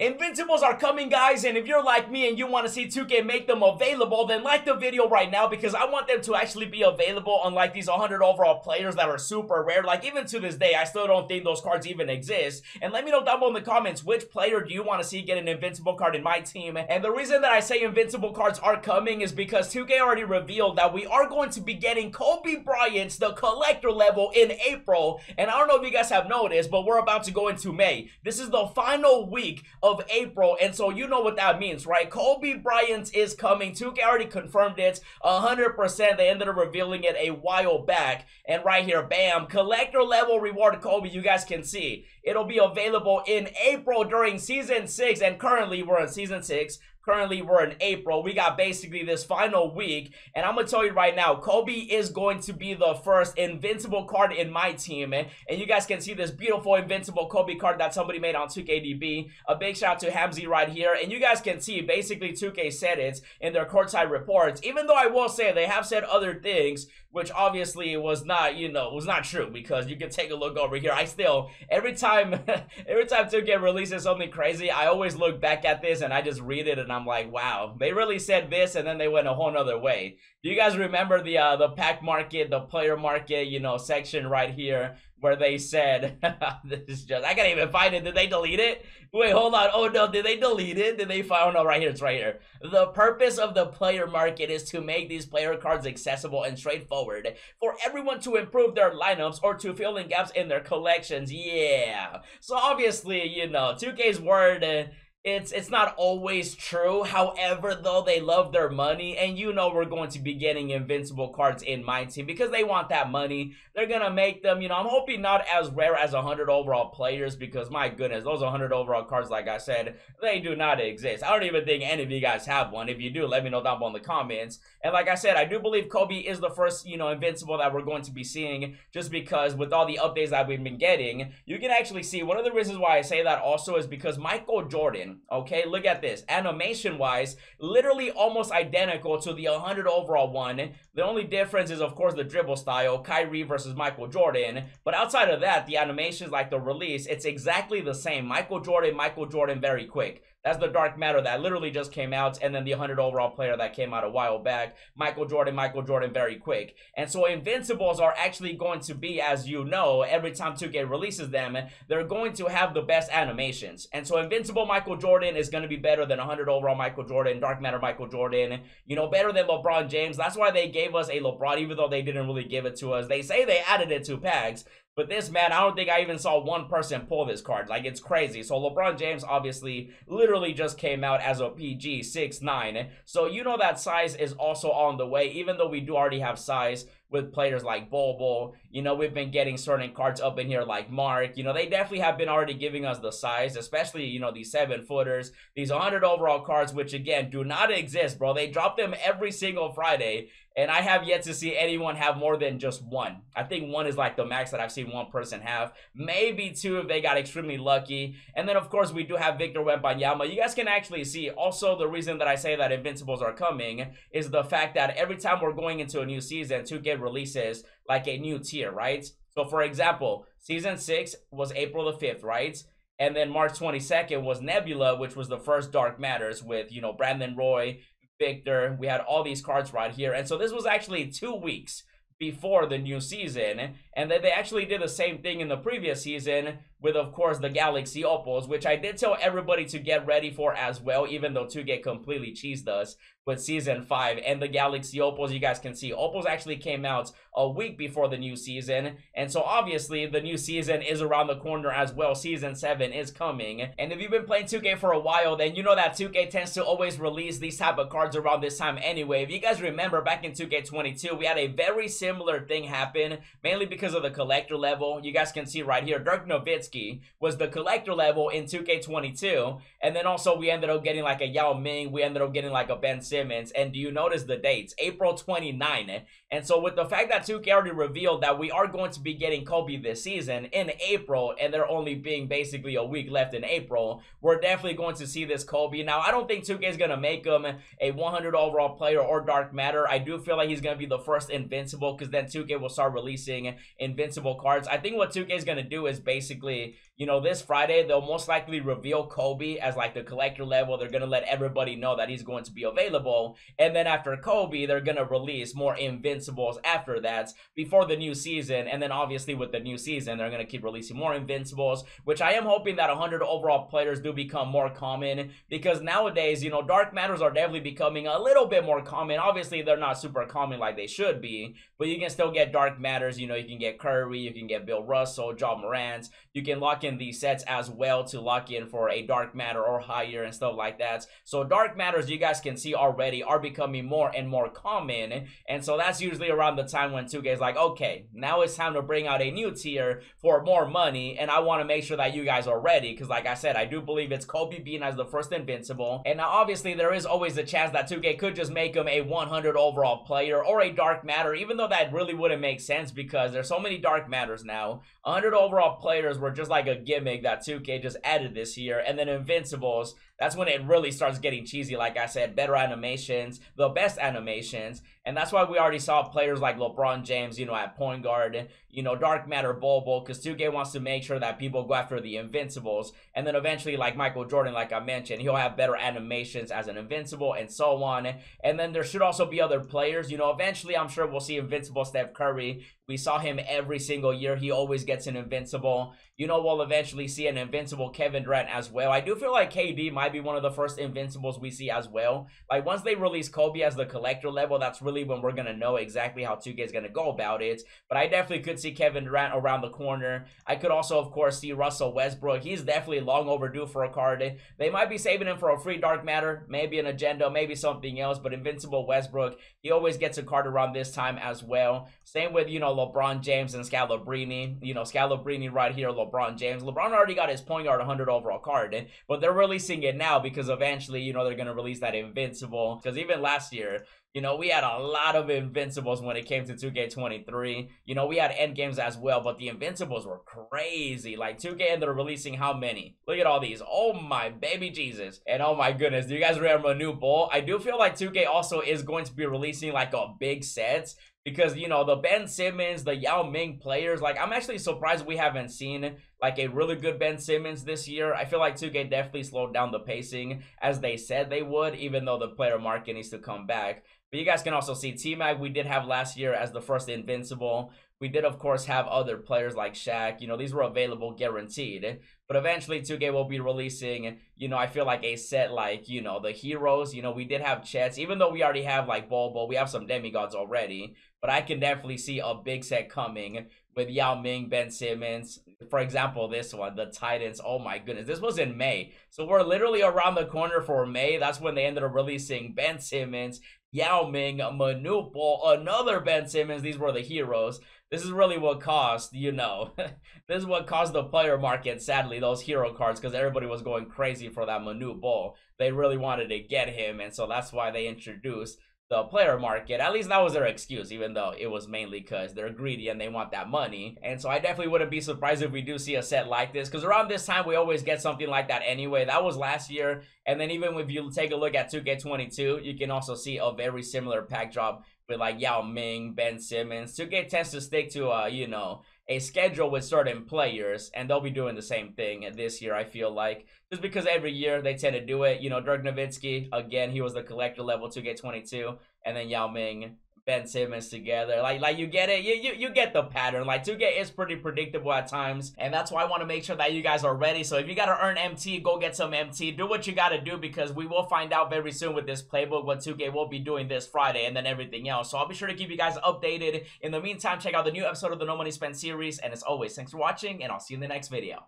Invincibles are coming, guys, and if you're like me and you want to see 2K make them available, then like the video right now because I want them to actually be available, unlike these 100 overall players that are super rare. Like, even to this day, I still don't think those cards even exist. And let me know down below in the comments, which player do you want to see get an Invincible card in my team? And the reason that I say Invincible cards are coming is because 2K already revealed that we are going to be getting Kobe Bryant's, the collector level, in April. And I don't know if you guys have noticed, but we're about to go into May. This is the final week of April, and so you know what that means, right? Kobe Bryant is coming. 2K already confirmed it 100%. They ended up revealing it a while back, and right here, bam, collector level reward Kobe. You guys can see it'll be available in April during season 6, and currently we're in season 6. Currently, we're in April. We got basically this final week, and I'm going to tell you right now, Kobe is going to be the first Invincible card in my team, and you guys can see this beautiful Invincible Kobe card that somebody made on 2KDB. A big shout out to Hamzy right here, and you guys can see basically 2K said it in their courtside reports, even though I will say they have said other things, which obviously was not, was not true, because you can take a look over here. I still, every time 2K releases something crazy, I always look back at this and I just read it and I'm like, wow, they really said this and then they went a whole nother way. Do you guys remember the pack market, the player market, section right here where they said, this is just, I can't even find it. Did they delete it? Wait, hold on. Oh no, did they delete it? Did they find, oh no, right here, it's right here. The purpose of the player market is to make these player cards accessible and straightforward for everyone to improve their lineups or to fill in gaps in their collections. Yeah. So obviously, 2K's word, it's not always true. However, though, they love their money, and we're going to be getting Invincible cards in my team because they want that money. They're gonna make them, I'm hoping not as rare as 100 overall players, because my goodness, those 100 overall cards, like I said, they do not exist. I don't even think any of you guys have one. If you do, let me know down below in the comments. And like I said, I do believe Kobe is the first, Invincible that we're going to be seeing, just because with all the updates that we've been getting, you can actually see, one of the reasons why I say that also is because Michael Jordan, okay, look at this, animation wise, literally almost identical to the 100 overall one. The only difference is, of course, the dribble style, Kyrie versus Michael Jordan, but outside of that, the animations, like the release, it's exactly the same. Michael Jordan, very quick. That's the Dark Matter that literally just came out, and then the 100 overall player that came out a while back, Michael Jordan, very quick. And so Invincibles are actually going to be, as you know, every time 2K releases them, they're going to have the best animations. And so Invincible Michael Jordan is going to be better than 100 overall Michael Jordan, Dark Matter Michael Jordan, better than LeBron James. That's why they gave us a LeBron, even though they didn't really give it to us. They say they added it to packs, but this, man, I don't think I even saw one person pull this card. Like, it's crazy. So LeBron James obviously literally just came out as a PG 6'9". So that size is also on the way, even though we do already have size with players like Bobo. We've been getting certain cards up in here like Mark. They definitely have been already giving us the size, especially, these 7-footers, these 100 overall cards, which again, do not exist, bro. They drop them every single Friday, and I have yet to see anyone have more than just one. I think one is like the max that I've seen one person have. Maybe two if they got extremely lucky. And then, of course, we do have Victor Wembanyama. You guys can actually see, also, the reason that I say that Invincibles are coming is the fact that every time we're going into a new season, 2K releases like a new tier, right? So, for example, Season 6 was April the 5th, right? And then March 22nd was Nebula, which was the first Dark Matters with, Brandon Roy, Victor. We had all these cards right here. And so this was actually 2 weeks before the new season, and then they actually did the same thing in the previous season with, of course, the Galaxy Opals, which I did tell everybody to get ready for as well, even though 2K completely cheesed us with Season 5 and the Galaxy Opals. You guys can see Opals actually came out a week before the new season, and so obviously the new season is around the corner as well. Season 7 is coming, and if you've been playing 2K for a while, then you know that 2K tends to always release these type of cards around this time anyway. If you guys remember, back in 2K22, we had a very similar thing happen, mainly because of the collector level. You guys can see right here, Dirk Nowitzki was the collector level in 2K22, and then also we ended up getting like a Yao Ming, we ended up getting like a Ben Simmons, and do you notice the dates? April 29. And so with the fact that 2K already revealed that we are going to be getting Kobe this season in April, and there only being basically a week left in April, we're definitely going to see this Kobe. Now, I don't think 2K is going to make him a 100 overall player or Dark Matter. I do feel like he's going to be the first Invincible, because then 2K will start releasing Invincible cards. I think what 2K is going to do is basically, you know, this Friday, they'll most likely reveal Kobe as like the collector level. They're going to let everybody know that he's going to be available. And then after Kobe, they're going to release more Invincibles after that before the new season. And then obviously with the new season, they're going to keep releasing more Invincibles, which I am hoping that 100 overall players do become more common, because nowadays, you know, dark matters are definitely becoming a little bit more common. Obviously, they're not super common like they should be, but you can still get dark matters. You know, you can get Curry, you can get Bill Russell, Ja Morant. You can lock in these sets as well to lock in for a dark matter or higher and stuff like that. So dark matters, you guys can see already, are becoming more and more common. And so that's usually around the time when 2K is like, okay, now it's time to bring out a new tier for more money. And I want to make sure that you guys are ready, because like I said, I do believe it's Kobe being as the first Invincible. And now obviously there is always a chance that 2K could just make him a 100 overall player or a dark matter, even though that really wouldn't make sense because there's so many dark matters now. 100 overall players were just like a gimmick that 2K just added this year. And then Invincibles, that's when it really starts getting cheesy. Like I said, better animations, the best animations. And that's why we already saw players like LeBron James, you know, at point guard, you know, dark matter Bobo, because 2K wants to make sure that people go after the Invincibles. And then eventually, like Michael Jordan, like I mentioned, he'll have better animations as an Invincible and so on. And then there should also be other players. You know, eventually I'm sure we'll see Invincible Steph Curry. We saw him every single year. He always gets an Invincible. You know, we'll eventually see an Invincible Kevin Durant as well. I do feel like KD might be one of the first Invincibles we see as well. Like, once they release Kobe as the collector level, that's really when we're going to know exactly how 2K is going to go about it. But I definitely could see Kevin Durant around the corner. I could also, of course, see Russell Westbrook. He's definitely long overdue for a card. They might be saving him for a free dark matter, maybe an agenda, maybe something else. But Invincible Westbrook, he always gets a card around this time as well. Same with, you know, LeBron James and Scalabrine. You know, Scalabrine right here, LeBron James. LeBron already got his point guard 100 overall card, but they're releasing it now because eventually, you know, they're going to release that Invincible. Because even last year, you know, we had a lot of Invincibles when it came to 2K23. You know, we had end games as well, but the Invincibles were crazy. Like, 2K ended up releasing how many? Look at all these. Oh my baby Jesus. And oh my goodness, do you guys remember New Bull? I do feel like 2K also is going to be releasing like a big set, because, you know, the Ben Simmons, the Yao Ming players, like, I'm actually surprised we haven't seen like a really good Ben Simmons this year. I feel like 2K definitely slowed down the pacing as they said they would, even though the player market needs to come back. But you guys can also see T-Mac we did have last year as the first Invincible. We did, of course, have other players like Shaq. You know, these were available guaranteed. But eventually 2K will be releasing, you know, I feel like a set like, you know, the heroes. You know, we did have Chets, even though we already have like Bobo, we have some demigods already. But I can definitely see a big set coming with Yao Ming, Ben Simmons. For example, this one, the Titans. Oh my goodness, this was in May. So we're literally around the corner for May. That's when they ended up releasing Ben Simmons, Yao Ming, Manupal, another Ben Simmons. These were the heroes. This is really what caused, you know, this is what caused the player market, sadly, those hero cards, because everybody was going crazy for that Manupal. They really wanted to get him, and so that's why they introduced the player market. At least that was their excuse, even though it was mainly because they're greedy and they want that money. And so I definitely wouldn't be surprised if we do see a set like this, because around this time we always get something like that anyway. That was last year. And then even if you take a look at 2K22, you can also see a very similar pack drop with like Yao Ming, Ben Simmons. 2K tends to stick to you know, a schedule with certain players, and they'll be doing the same thing this year, I feel like, just because every year they tend to do it. You know, Dirk Nowitzki, again, he was the collector level 2K22, and then Yao Ming, Ben Simmons together. Like you get it. You get the pattern. Like, 2K is pretty predictable at times, and that's why I want to make sure that you guys are ready. So if you gotta earn MT, go get some MT. Do what you gotta do, because we will find out very soon with this playbook what 2K will be doing this Friday, and then everything else. So I'll be sure to keep you guys updated. In the meantime, check out the new episode of the No Money Spent series, and as always, thanks for watching, and I'll see you in the next video.